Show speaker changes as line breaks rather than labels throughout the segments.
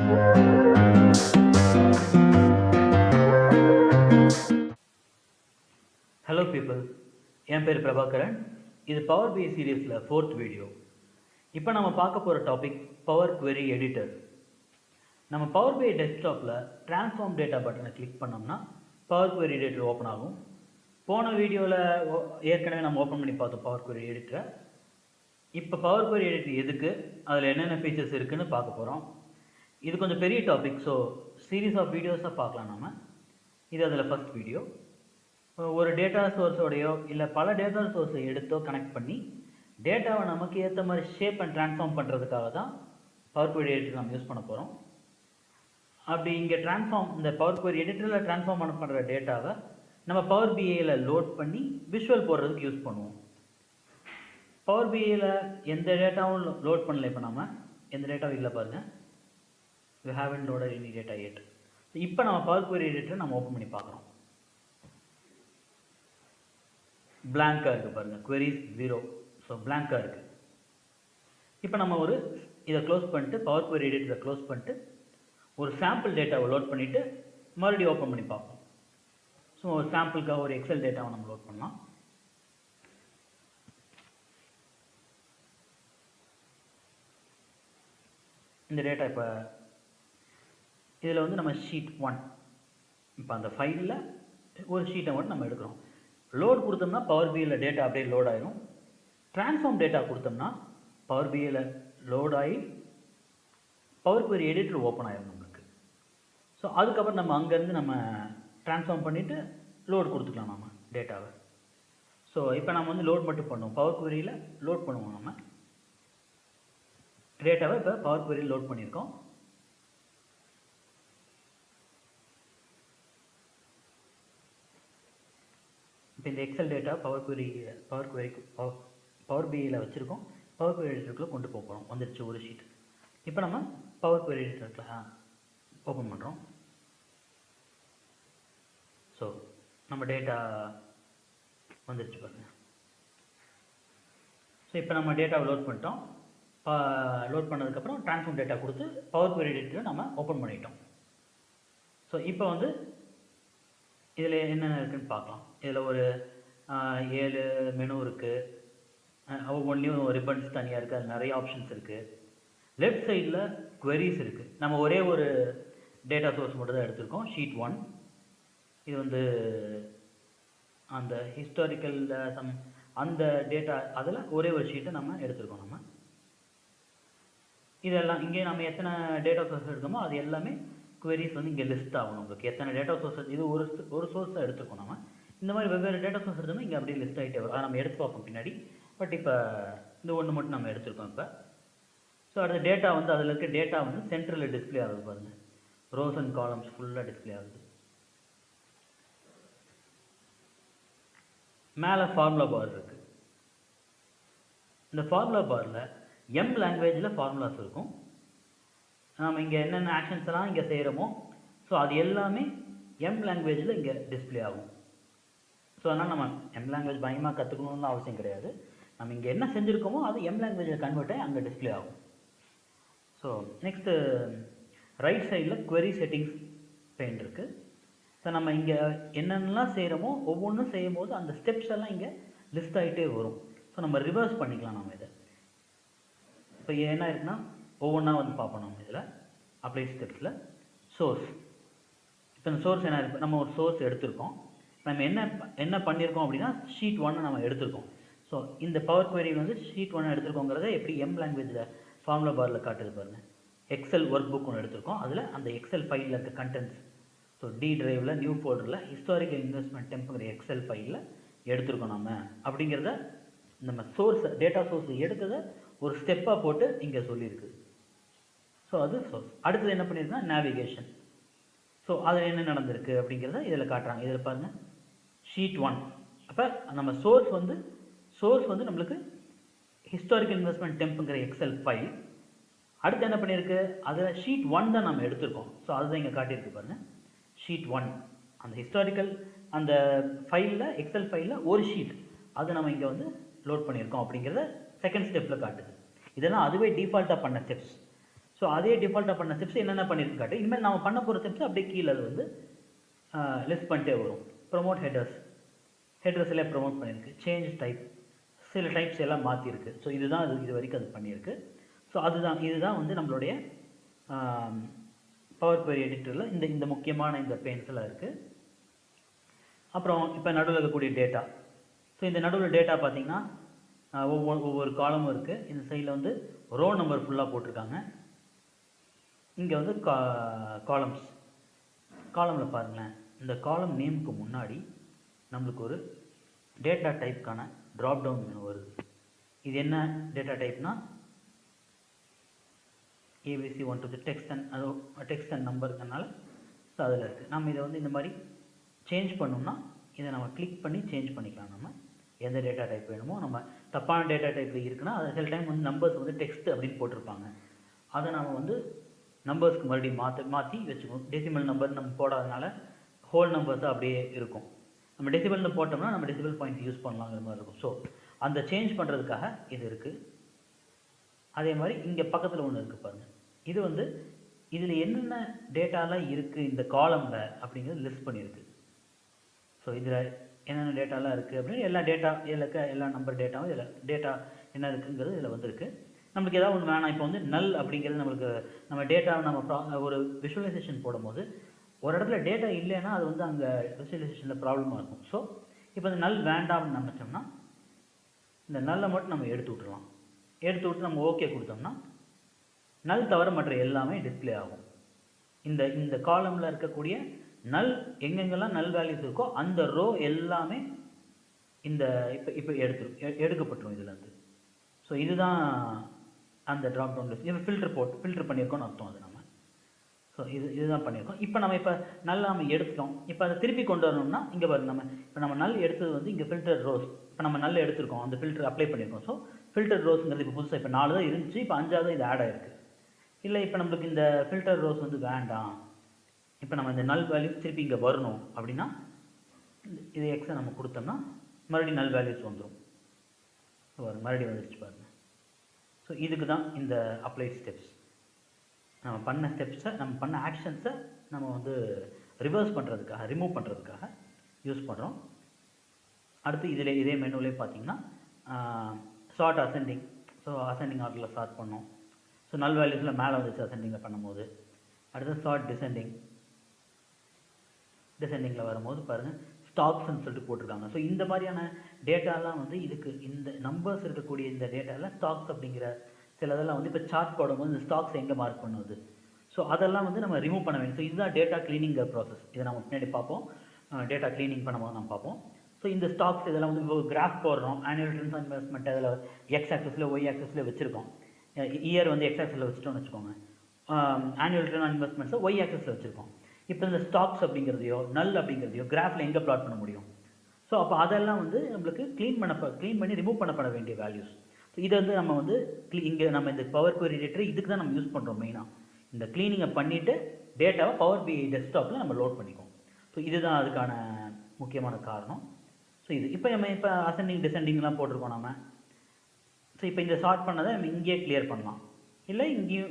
Hello people, என் பேர் பிரபாகரன். இது power BI சீரீஸில் 4th வீடியோ. இப்போ நம்ம பார்க்க போகிற டாபிக் பவர் query எடிட்டர். நம்ம பவர் BI டெஸ்க்டாப்பில் ட்ரான்ஸ்ஃபார்ம் டேட்டா பட்டனை கிளிக் பண்ணோம்னா பவர் query எடிட்டர் ஓப்பன் ஆகும். போன வீடியோவில் ஏற்கனவே நம்ம ஓப்பன் பண்ணி பார்த்தோம் பவர் query எடிட்டரை. இப்போ பவர் query எடிட்டர் எதுக்கு, அதில் என்னென்ன ஃபீச்சர்ஸ் இருக்குதுன்னு பார்க்க போகிறோம். இது கொஞ்சம் பெரிய டாபிக், ஸோ சீரீஸ் ஆஃப் வீடியோஸாக பார்க்கலாம் நம்ம. இது அதில் ஃபஸ்ட் வீடியோ. ஒரு டேட்டா சோர்ஸோடையோ இல்லை பல டேட்டா சோர்ஸை எடுத்தோ கனெக்ட் பண்ணி டேட்டாவை நமக்கு ஏற்ற மாதிரி ஷேப் அண்ட் ட்ரான்ஸ்ஃபார்ம் பண்ணுறதுக்காக தான் பவர் query எடிட்டர் நம்ம யூஸ் பண்ண போகிறோம். அப்படி இங்கே இந்த பவர் query எடிட்டரில் ட்ரான்ஸ்ஃபார்ம் பண்ணுற டேட்டாவை நம்ம பவர் BIயில் லோட் பண்ணி விஷுவல் போடுறதுக்கு யூஸ் பண்ணுவோம். பவர் BIயில் எந்த டேட்டாவும் லோட் பண்ணல. இப்போ நம்ம எந்த டேட்டாவும் இல்லை பாருங்கள். You haven't loaded any data yet. இப்போ நம்ம பவர் query எடிட்டரை நம்ம ஓப்பன் பண்ணி பார்க்குறோம். பிளாங்காக இருக்குது பாருங்கள், queries 0. ஸோ பிளாங்காக இருக்குது. இப்போ நம்ம இதை க்ளோஸ் பண்ணிட்டு பவர் query எடிட்டரை க்ளோஸ் பண்ணிட்டு ஒரு சாம்பிள் டேட்டாவை லோட் பண்ணிவிட்டு மறுபடியும் ஓப்பன் பண்ணி பார்ப்போம். ஸோ ஒரு சாம்பிளுக்காக ஒரு எக்ஸல் டேட்டாவை நம்ம லோட் பண்ணலாம். இந்த டேட்டா இப்போ இதில் நம்ம ஷீட் 1, இப்போ அந்த ஃபைலில் ஒரு ஷீட்டை மட்டும் நம்ம எடுக்கிறோம். லோட் கொடுத்தோம்னா பவர் BIயில் டேட்டா அப்படியே லோட் ஆயிரும். ட்ரான்ஸ்ஃபார்ம் டேட்டா கொடுத்தோம்னா பவர் BIயில் லோட் ஆகி பவர் query எடிட்டர் ஓப்பன் ஆயிரும் நம்மளுக்கு. ஸோ அதுக்கப்புறம் நம்ம அங்கேருந்து நம்ம ட்ரான்ஸ்ஃபார்ம் பண்ணிவிட்டு லோட் கொடுத்துக்கலாம் நம்ம டேட்டாவை. ஸோ இப்போ நம்ம லோட் மட்டும் பண்ணுவோம். பவர் queryயில் லோட் பண்ணுவோம். நம்ம டேட்டாவை இப்போ பவர் queryயில் லோட் பண்ணியிருக்கோம். இப்போ இந்த எக்ஸல் டேட்டா பவர் BIயில் வச்சுருக்கோம். பவர் query எடிட்டருக்குள்ளே கொண்டு போகிறோம். வந்துடுச்சு ஒரு ஷீட். இப்போ நம்ம பவர் query எடிட்டருக்குள்ள ஓப்பன் பண்ணுறோம். ஸோ நம்ம டேட்டா வந்துடுச்சு பாருங்கள். ஸோ இப்போ நம்ம டேட்டாவை லோட் பண்ணிட்டோம். லோட் பண்ணதுக்கப்புறம் ட்ரான்ஸ்ஃபார்ம் டேட்டா கொடுத்து பவர் query எடிட்டரை நம்ம ஓப்பன் பண்ணிட்டோம். ஸோ இப்போ இதில் என்னென்ன இருக்குதுன்னு பார்க்கலாம். இதில் ஒரு 7 மெனு இருக்குது. ஒவ்வொன்றையும் ரிப்பன்ஸ் தனியாக இருக்குது. அது நிறைய ஆப்ஷன்ஸ் இருக்குது. லெஃப்ட் சைடில் queries இருக்குது. நம்ம ஒரே ஒரு டேட்டா சோர்ஸ் மட்டும் தான் எடுத்திருக்கோம், ஷீட் 1. இது அந்த ஹிஸ்டாரிக்கல் அந்த டேட்டா அதில் ஒரே ஒரு ஷீட்டை நம்ம எடுத்திருக்கோம். நம்ம இதெல்லாம் இங்கே நம்ம எத்தனை டேட்டா சோர்ஸ் எடுக்கோமோ அது எல்லாமே queries இங்கே லிஸ்ட் ஆகணும். உங்களுக்கு எத்தனை டேட்டா சோர்ஸஸ், இது ஒரு சோர்ஸாக எடுத்துருக்கோம். நம்ம இந்த மாதிரி வெவ்வேறு டேட்டா சோர்ஸ் எடுத்தோம்னா இங்கே அப்படியே லிஸ்ட் ஆகிட்டே வரும். அதை நம்ம எடுத்து பார்ப்போம் பின்னாடி. பட் இப்போ இந்த ஒன்று மட்டும் நம்ம எடுத்துருக்கோம் இப்போ. ஸோ அடுத்த டேட்டா அதில் இருக்க டேட்டா சென்டரில் டிஸ்பிளே ஆகுது பாருங்கள். ரோஸ் அண்ட் காலம்ஸ் ஃபுல்லாக டிஸ்பிளே ஆகுது. மேலே ஃபார்முலா பார் இருக்குது. இந்த ஃபார்முலா பாரில் லாங்குவேஜில் ஃபார்முலாஸ் இருக்கும். நம்ம இங்கே என்னென்ன ஆக்ஷன்ஸ் எல்லாம் இங்கே செய்கிறோமோ ஸோ அது எல்லாமே லாங்குவேஜில் இங்கே டிஸ்பிளே ஆகும். ஸோ அதனால் நம்ம லாங்குவேஜ் பயமாக கற்றுக்கணுன்னு அவசியம் கிடையாது. நம்ம இங்கே என்ன செஞ்சுருக்கோமோ அது லாங்குவேஜில் கன்வெர்ட் ஆகி அங்கே டிஸ்பிளே ஆகும். ஸோ நெக்ஸ்ட்டு ரைட் சைடில் query செட்டிங்ஸ் பெயின் இருக்குது. ஸோ நம்ம இங்கே என்னென்னலாம் செய்கிறோமோ ஒவ்வொன்றும் செய்யும் போது அந்த ஸ்டெப்ஸ் எல்லாம் இங்கே லிஸ்ட் ஆகிட்டே வரும். ஸோ நம்ம ரிவர்ஸ் பண்ணிக்கலாம் நம்ம இதை. இப்போ என்ன இருக்குன்னா ஒவ்வொன்றா பார்ப்போம் நம்ம இதில் அப்ளை ஸ்டெப்ஸில். சோர்ஸ், இப்போ இந்த சோர்ஸ் என்ன இருக்குது, நம்ம ஒரு சோர்ஸ் எடுத்திருக்கோம். நம்ம என்ன பண்ணியிருக்கோம் அப்படின்னா ஷீட் 1 நம்ம எடுத்திருக்கோம். ஸோ இந்த பவர் query ஷீட் 1 எடுத்திருக்கோங்கிறத எப்படி லாங்குவேஜில் ஃபார்முலா பாரில் காட்டுது பாருங்கள். எக்ஸல் ஒர்க் புக் ஒன்று எடுத்திருக்கோம். அதில் அந்த எக்ஸல் ஃபைலில் இருக்க கண்டென்ட்ஸ், ஸோ டி டிரைவில் நியூ ஃபோல்டரில் ஹிஸ்டாரிக்கல் இன்வெஸ்ட்மெண்ட் டெம்ப்ங்கிற எக்ஸல் ஃபைலில் எடுத்திருக்கோம் நம்ம. அப்படிங்கிறத நம்ம டேட்டா சோர்ஸ் எடுத்ததை ஒரு ஸ்டெப்பாக போட்டு இங்கே சொல்லியிருக்கு. ஸோ அது சோர்ஸ். அடுத்தது என்ன பண்ணியிருக்குன்னா நேவிகேஷன். ஸோ அதில் என்ன நடந்திருக்கு அப்படிங்கிறத இதில் காட்டுறாங்க. இதில் பாருங்கள் ஷீட் 1. அப்போ நம்ம சோர்ஸ் நம்மளுக்கு ஹிஸ்டாரிக்கல் இன்வெஸ்ட்மெண்ட் டெம்ப்ங்கிற எக்ஸல் ஃபைல். அடுத்து என்ன பண்ணியிருக்கு, அதில் ஷீட் 1 தான் நம்ம எடுத்திருக்கோம். ஸோ அதுதான் இங்கே காட்டியிருக்கு பாருங்கள். ஷீட் 1 அந்த ஹிஸ்டாரிக்கல் அந்த ஃபைலில் எக்ஸல் ஃபைலில் ஒரு ஷீட் அதை நம்ம இங்கே லோட் பண்ணியிருக்கோம் அப்படிங்கிறத செகண்ட் ஸ்டெப்பில் காட்டுது. இதெல்லாம் அதுவே டிஃபால்ட்டாக பண்ண ஸ்டெப்ஸ். ஸோ அதே டிஃபால்ட்டாக பண்ண ஸ்டெப்ஸ் என்னென்ன பண்ணியிருக்கு காட்டு. இனிமேல் நம்ம பண்ண போகிற ஸ்டெப்ஸ் அப்படியே கீழே அது வந்து லிஸ்ட் பண்ணிட்டே வரும். ப்ரொமோட் ஹெடர்ஸ் எல்லாம் ப்ரொமோட் பண்ணியிருக்கு. சேஞ்ச் டைப், சில டைப்ஸ் எல்லாம் மாற்றிருக்கு. ஸோ இதுதான் இது வரைக்கும் அது பண்ணியிருக்கு. ஸோ இதுதான் வந்து நம்மளுடைய பவர் குவெரி எடிட்டரில் இந்த முக்கியமான இந்த பெயின்ஸ் எல்லாம் இருக்குது. அப்புறம் இப்போ நடுவில் இருக்கக்கூடிய டேட்டா. ஸோ இந்த நடுவில் டேட்டா பார்த்தீங்கன்னா ஒவ்வொரு காலமும் இருக்குது. இந்த சைடில் வந்து ரோ நம்பர் ஃபுல்லாக போட்டிருக்காங்க. இங்கே வந்து காலமில் பாருங்களேன், இந்த காலம் நேமுக்கு முன்னாடி நம்மளுக்கு ஒரு டேட்டா டைப்க்கான ட்ராப் டவுன் மெனு வருது. இது என்ன டேட்டா டைப்னா ABC 1 to டெக்ஸ்ட் அண்ட் நம்பருங்கனால ஸோ அதில் இருக்குது. நம்ம இதை வந்து இந்த மாதிரி சேஞ்ச் பண்ணோம்னா இதை நம்ம கிளிக் பண்ணி சேஞ்ச் பண்ணிக்கலாம். நம்ம எந்த டேட்டா டைப் வேணுமோ, நம்ம தப்பான டேட்டா டைப்பில் இருக்குன்னா அது சில டைம் வந்து நம்பர்ஸ் வந்து டெக்ஸ்ட் அப்படின்னு போட்டிருப்பாங்க. அதை நம்ம வந்து நம்பர்ஸ்க்கு மறுபடியும் மாற்றி வச்சுக்கணும். டெசிமல் நம்பர் நம்ம போடாதனால ஹோல் நம்பர்ஸ் தான் அப்படியே இருக்கும். நம்ம டெசிபல்னு போட்டோம்னா நம்ம டெசிபல் பாயிண்ட் யூஸ் பண்ணலாங்கிற மாதிரி இருக்கும். ஸோ அந்த சேஞ்ச் பண்ணுறதுக்காக இது இருக்குது. அதே மாதிரி இங்கே பக்கத்தில் ஒன்று இருக்குது பாருங்கள். இது வந்து இதில் என்னென்ன டேட்டாலாம் இருக்குது இந்த காலமில் அப்படிங்கிறது லிஸ்ட் பண்ணியிருக்கு. ஸோ இதில் என்னென்ன டேட்டாலாம் இருக்குது அப்படின்னு எல்லா நம்பர் டேட்டாவும் இதில் டேட்டா என்ன இருக்குங்கிறது இதில் வந்துருக்கு. நம்மளுக்கு ஏதாவது ஒன்று வேணாம். இப்போ வந்து நல் அப்படிங்கிறது நம்மளுக்கு நம்ம டேட்டாவை நம்ம ஒரு விஷுவலைசேஷன் போடும்போது ஒரு இடத்துல டேட்டா இல்லைன்னா அது வந்து அங்கே விஷுவலைசேஷனில் ப்ராப்ளமாக இருக்கும். ஸோ இப்போ இந்த நல் வேண்டாம்னு நினச்சோம்னா இந்த நல்லை மட்டும் நம்ம எடுத்து விட்டு நம்ம ஓகே கொடுத்தோம்னா நல் தவிர மற்ற எல்லாமே டிஸ்பிளே ஆகும். இந்த காலமில் இருக்கக்கூடிய நல் எங்கெங்கெல்லாம் நல் வேல்யூஸ் இருக்கோ அந்த ரோ எல்லாமே இப்போ எடுக்கப்பட்டுரும் இதுலேருந்து. ஸோ இதுதான் அந்த ட்ராப் டவுன் லிஸ்ட். இது ஃபில்டர் பண்ணியிருக்கோம்னு அர்த்தம். அது நம்ம ஸோ இதுதான் பண்ணியிருக்கோம். இப்போ நம்ம எடுத்துட்டோம். இப்போ அதை திருப்பி கொண்டு வரணும்னா இங்கே பாருங்க, இப்போ நம்ம நல் எடுத்தது வந்து இங்கே ஃபில்டர் ரோஸ். இப்போ நம்ம நல் எடுத்துருக்கோம், அந்த ஃபில்டர் அப்ளை பண்ணியிருக்கோம். ஸோ ஃபில்டர் ரோஸுங்கிறது இப்போ புதுசாக இப்போ 4 தான் இருந்துச்சு, இப்போ 5ஆவது இது ஆட் ஆகிருக்கு. இல்லை இப்போ நம்மளுக்கு இந்த ஃபில்டர் ரோஸ் வந்து வேண்டாம், இப்போ நம்ம இந்த நல் வேல்யூ திருப்பி இங்கே வரணும் அப்படின்னா இது எக்ஸை நம்ம கொடுத்தோம்னா மறுபடியும் நல் வேல்யூஸ் வந்துடும். மறுபடியும் வந்துடுச்சு பாருங்கள். ஸோ இதுக்கு தான் இந்த அப்ளை ஸ்டெப்ஸ். நம்ம பண்ண ஸ்டெப்ஸை, நம்ம பண்ண ஆக்ஷன்ஸை நம்ம வந்து ரிமூவ் பண்ணுறதுக்காக யூஸ் பண்ணுறோம். அடுத்து இதே மெனுவிலே பார்த்தீங்கன்னா சார்ட் அசெண்டிங். ஸோ அசெண்டிங் ஆர்டரில் சார்ட் பண்ணோம். ஸோ நல் வேல்யூஸில் மேலே வந்துச்சு அசெண்டிங்கில் பண்ணும்போது. அடுத்து சார்ட் டிசெண்டிங்கில் வரும்போது பாருங்கள் ஸ்டாக்ஸ்ன்னு சொல்லிட்டு போட்டிருக்காங்க. ஸோ இந்த மாதிரியான டேட்டாலாம் வந்து இதுக்கு இந்த நம்பர்ஸ் இருக்கக்கூடிய இந்த டேட்டாவில் ஸ்டாக்ஸ் அப்படிங்கிற சிலதெல்லாம் வந்து இப்போ சார்ட் போடும்போது இந்த ஸ்டாக்ஸ் எங்கே மார்க் பண்ணுவது. ஸோ அதெல்லாம் வந்து நம்ம ரிமூவ் பண்ண வேண்டும். ஸோ இதுதான் டேட்டா கிளீனிங் ப்ராசஸ். இதை நம்ம பின்னாடி பார்ப்போம். டேட்டா கிளீனிங் பண்ணும்போது நம்ம பார்ப்போம். ஸோ இந்த ஸ்டாக்ஸ் இதெல்லாம் வந்து இப்போ கிராஃப் போடுறோம். ஆனுவல் ரிட்டர்ன்ஸ் ஆன் இன்வெஸ்ட்மெண்ட் அதில் எக்ஸ் ஆக்சஸில் ஒய் ஆக்சஸில் வச்சுருக்கோம். இயர் வந்து எக்ஸ் ஆக்சஸில் வச்சுட்டோம்னு வச்சுக்கோங்க. ஆனுவல் ரிட்டர்ன் ஆன் இன்வெஸ்ட்மெண்ட்ஸை ஒய் ஆக்சஸில் வச்சுருக்கோம். இப்போ இந்த ஸ்டாக்ஸ் அப்படிங்கிறதையோ நல் அப்படிங்கிறதையோ கிராஃபில் எங்கே ப்ளாட் பண்ண முடியும். ஸோ அப்போ அதெல்லாம் வந்து நம்மளுக்கு க்ளீன் பண்ணி ரிமூவ் பண்ணப்பட வேண்டிய வேல்யூஸ். ஸோ இதை வந்து நம்ம வந்து இங்கே நம்ம இந்த பவர் குவெரி எடிட்டர் இதுக்கு தான் நம்ம யூஸ் பண்ணுறோம் மெயினாக. இந்த க்ளீனிங்கை பண்ணிவிட்டு டேட்டாவை பவர் BI டெஸ்க்டாப்பில் நம்ம லோட் பண்ணிக்குவோம். ஸோ இதுதான் அதுக்கான முக்கியமான காரணம். ஸோ இப்போ அசெண்டிங் டிசெண்டிங்லாம் போட்டிருக்கோம் நம்ம. ஸோ இப்போ இந்த சார்ட் பண்ணதை நம்ம இங்கேயே கிளியர் பண்ணலாம், இல்லை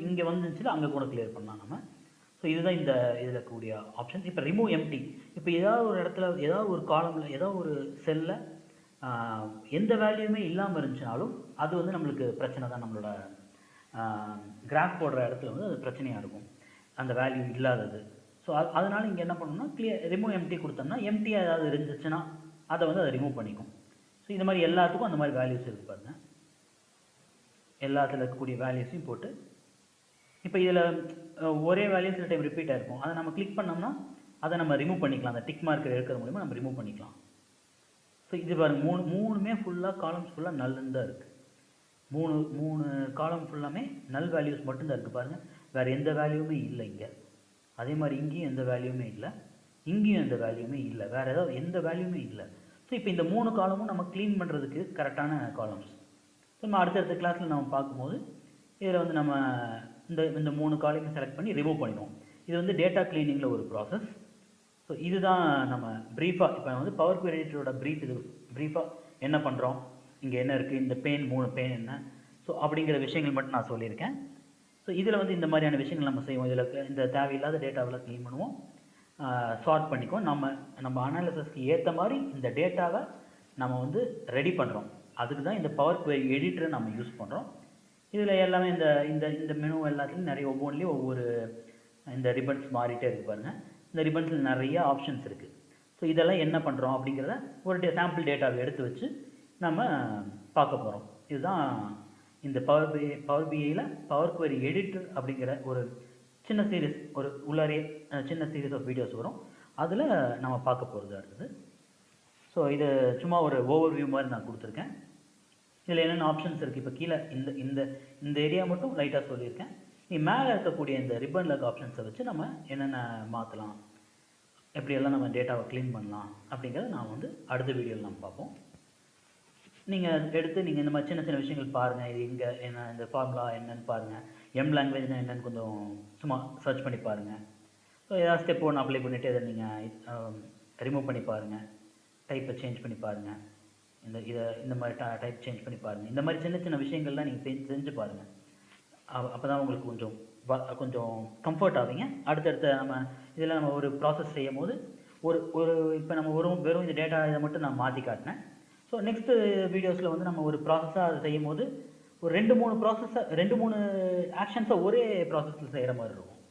இங்கே வந்துச்சுன்னா அங்கே கூட கிளியர் பண்ணலாம் நம்ம. ஸோ இதுதான் இதில் கூடிய ஆப்ஷன்ஸ். இப்போ ரிமூவ் எம்டி. இப்போ ஏதாவது ஒரு இடத்துல ஏதாவது ஒரு காலமில் ஏதாவது ஒரு செல்லில் எந்த வேல்யூமே இல்லாமல் இருந்துச்சுனாலும் அது வந்து நம்மளுக்கு பிரச்சனை தான். நம்மளோட கிராஃப் போடுற இடத்துல வந்து அது பிரச்சனையாக இருக்கும், அந்த வேல்யூ இல்லாதது. ஸோ அதனால் இங்கே என்ன பண்ணணும்னா ரிமூவ் எம்டி கொடுத்தோம்னா எம்டியாக ஏதாவது இருந்துச்சுன்னா அதை வந்து அதை ரிமூவ் பண்ணிக்கும். ஸோ இந்த மாதிரி எல்லாத்துக்கும் அந்த மாதிரி வேல்யூஸ் இருக்குது பாருங்கள். எல்லாத்தில் இருக்கக்கூடிய வேல்யூஸையும் போட்டு இப்போ இதில் ஒரே வேல்யூ சில டைம் ரிப்பீட் ஆகிருக்கும். அதை நம்ம கிளிக் பண்ணோம்னா அதை நம்ம ரிமூவ் பண்ணிக்கலாம். அந்த டிக் மார்க்கர் எடுக்கிறது மூலிமா நம்ம ரிமூவ் பண்ணிக்கலாம். ஸோ இது பாருங்கள், மூணுமே ஃபுல்லாக காலம்ஸ் ஃபுல்லாக நல்லுன்னு தான் இருக்குது. மூணு காலம் ஃபுல்லாமே நல் வேல்யூஸ் மட்டும்தான் இருக்குது பாருங்கள். வேறு எந்த வேல்யூமே இல்லை இங்கே. அதே மாதிரி இங்கேயும் எந்த வேல்யூமே இல்லை, இங்கேயும் எந்த வேல்யூமே இல்லை, வேறு ஏதாவது எந்த வேல்யூமே இல்லை. ஸோ இப்போ இந்த 3 காலமும் நம்ம க்ளீன் பண்ணுறதுக்கு கரெக்டான காலம்ஸ். ஸோ நம்ம அடுத்தடுத்த கிளாஸில் நம்ம பார்க்கும்போது இதில் வந்து நம்ம இந்த 3 காலையும் செலக்ட் பண்ணி ரிமூவ் பண்ணிடுவோம். இது வந்து டேட்டா கிளீனிங்கில் ஒரு ப்ராசஸ். ஸோ இதுதான் நம்ம ப்ரீஃபாக இப்போ வந்து பவர் குவெரி எடிட்டரோட இது ப்ரீஃபாக என்ன பண்ணுறோம், இங்கே என்ன இருக்குது, இந்த 3 பெயின் என்ன, ஸோ அப்படிங்கிற விஷயங்கள் மட்டும் நான் சொல்லியிருக்கேன். ஸோ இதில் வந்து இந்த மாதிரியான விஷயங்கள் நம்ம செய்வோம். இதில் இந்த தேவையில்லாத டேட்டாவெல்லாம் க்ளீன் பண்ணுவோம், சார்ட் பண்ணிக்குவோம். நம்ம அனாலிசிஸ்க்கு ஏற்ற மாதிரி இந்த டேட்டாவை நம்ம வந்து ரெடி பண்ணுறோம். அதுக்கு தான் இந்த பவர் குவெரி எடிட்டரை நம்ம யூஸ் பண்ணுறோம். இதில் எல்லாமே இந்த இந்த இந்த மெனு எல்லாத்துலையும் நிறைய ஒவ்வொன்றிலையும் ஒவ்வொரு இந்த ரிப்பன்ஸ் மாறிட்டே இருக்கு பாருங்கள். இந்த ரிப்பன்ஸில் நிறைய ஆப்ஷன்ஸ் இருக்குது. ஸோ இதெல்லாம் என்ன பண்ணுறோம் அப்படிங்கிறத ஒரு சாம்பிள் டேட்டாவை எடுத்து வச்சு நம்ம பார்க்க போகிறோம். இதுதான் இந்த பவர் பிஐயில் பவர் குவெரி எடிட்டர் அப்படிங்கிற ஒரு சின்ன சீரீஸ், ஒரு உள்ளாரே சின்ன சீரீஸ் ஆஃப் வீடியோஸ் வரும். அதில் நம்ம பார்க்க போகிறது அடுத்தது. ஸோ இது சும்மா ஒரு ஓவர்வியூ மாதிரி நான் கொடுத்துருக்கேன். இதில் என்னென்ன ஆப்ஷன்ஸ் இருக்குது, இப்போ கீழே இந்த இந்த இந்த ஏரியா மட்டும் லைட்டாக சொல்லியிருக்கேன். நீ மேலே இருக்கக்கூடிய இந்த ரிப்பனில் இருக்க ஆப்ஷன்ஸை வச்சு நம்ம என்னென்ன மாற்றலாம், எப்படியெல்லாம் நம்ம டேட்டாவை க்ளீன் பண்ணலாம் அப்படிங்கிறத நான் வந்து அடுத்த வீடியோவில் நம்ம பார்ப்போம். நீங்கள் எடுத்து நீங்கள் இந்த மாதிரி சின்ன சின்ன விஷயங்கள் பாருங்கள். இது இங்கே என்ன, இந்த ஃபார்முலா என்னன்னு பாருங்கள், எம் லாங்குவேஜ்னால் என்னென்னு கொஞ்சம் சும்மா சர்ச் பண்ணி பாருங்கள். ஸோ ஏதாவது ஸ்டெப் ஒன்று அப்ளை பண்ணிவிட்டு அதை நீங்கள் ரிமூவ் பண்ணி பாருங்கள், டைப்பை சேஞ்ச் பண்ணி பாருங்கள், இந்த மாதிரி டைப் சேஞ்ச் பண்ணி பாருங்கள். இந்த மாதிரி சின்ன சின்ன விஷயங்கள்லாம் நீங்கள் செஞ்சு பாருங்கள். அப்போ தான் உங்களுக்கு கொஞ்சம் கம்ஃபர்ட் ஆவீங்க. அடுத்தடுத்த நம்ம இதில் நம்ம ஒரு ப்ராசஸ் செய்யும் போது ஒரு இப்போ நம்ம வெறும் இந்த டேட்டா இதை மட்டும் நான் மாற்றி காட்டினேன். ஸோ நெக்ஸ்ட்டு வீடியோஸில் வந்து நம்ம ஒரு ப்ராசஸாக அதை செய்யும் போது ஒரு 2-3 ஆக்ஷன்ஸை ஒரே ப்ராசஸில் செய்கிற மாதிரி இருக்கும்.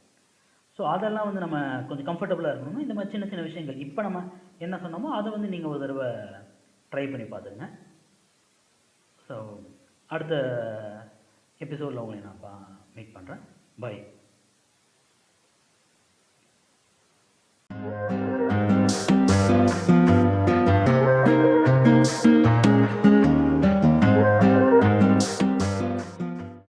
ஸோ அதெல்லாம் வந்து நம்ம கொஞ்சம் கம்ஃபர்டபுளாக இருக்கணும்னா இந்த மாதிரி சின்ன சின்ன விஷயங்கள் இப்போ நம்ம என்ன சொன்னோமோ அதை வந்து நீங்கள் ஒரு தடவை ட்ரை பண்ணி பார்த்துருங்க. ஸோ அடுத்த எபிசோடில் உங்களை நான் மீட் பண்ணுறேன். பை.